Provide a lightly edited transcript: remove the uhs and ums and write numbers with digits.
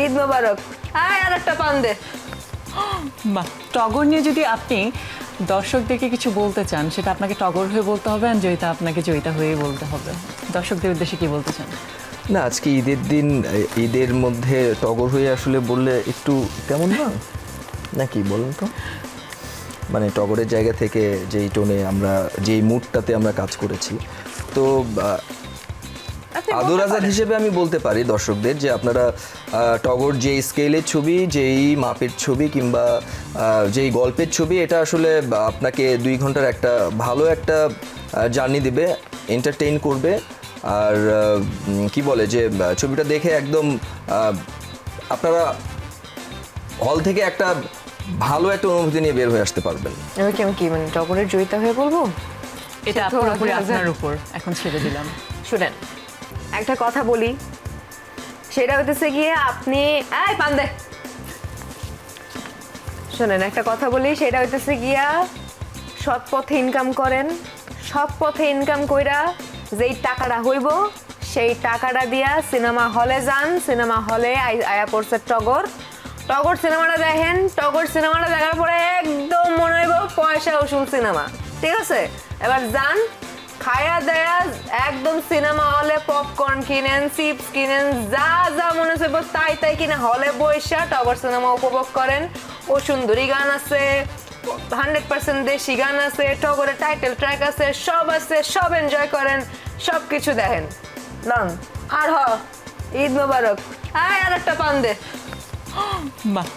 ঈদ মোবারক। আর একটা পান দে। বাহ, টগর নিয়ে যদি আপনি দর্শকদেরকে কিছু বলতে চান সেটা আপনাকে টগর হয়ে বলতে হবে, আর জয়িতা আপনাকে জয়িতা হয়ে বলতে হবে। দর্শকদের উদ্দেশ্যে কি বলতে চান? না, আজকে ঈদের দিন, ঈদের মধ্যে টগর হয়ে আসলে বললে একটু কেমন না, নাকি বলুন তো? মানে টগরের জায়গা থেকে যেই টোনে আমরা, যেই মুডটাতে আমরা কাজ করেছি, তো আদর আজাদ হিসেবে আমি বলতে পারি দর্শকদের যে আপনারা টগর যেই স্কেলের ছবি, যেই মাপের ছবি কিংবা যেই গল্পের ছবি, এটা আসলে আপনাকে 2 ঘন্টার একটা ভালো একটা জার্নি দিবে, এন্টারটেইন করবে। আর কি বলে যে ছবিটা দেখে একদম আপনারা হল থেকে একটা ভালো একটা অনুভূতি নিয়ে বের হয়ে আসতে পারবেন। আমি কি মানে টগরের জয়িতা হয়ে বলবো? এটা আপনার উপর, এখন ছেড়ে দিলাম। শুনেন, একটা কথা বলি, সেটা হইতেছে গিয়ে আপনি পান দে। শোনেন, একটা কথা বলি, সেটা হইতেছে গিয়া সৎ পথে ইনকাম করেন, সৎ পথে ইনকাম কইরা যেই টাকাটা হইব সেই টাকাটা দিয়া সিনেমা হলে যান। সিনেমা হলে আয়া পড়ছে টগর। টগর সিনেমাটা দেখেন, টগর সিনেমাটা দেখার পরে একদম মনে হইব পয়সা উসুল সিনেমা। ঠিক আছে, এবার যান, খায়া দেয়া একদম সিনেমা হলে পপকর্ন কিনেন, চিপস কিনেন, যা যা মনে হচ্ছে তাই তাই কিনে হলে বইসা টগর সিনেমা উপভোগ করেন। ও সুন্দরী গান আছে, 100% দেশি গান আছে, টগরের টাইটেল ট্র্যাক আছে, সব আছে, সব এনজয় করেন, সব কিছু দেখেন। লন আর ঈদ মোবারক। আর একটা পান দে। বাহ,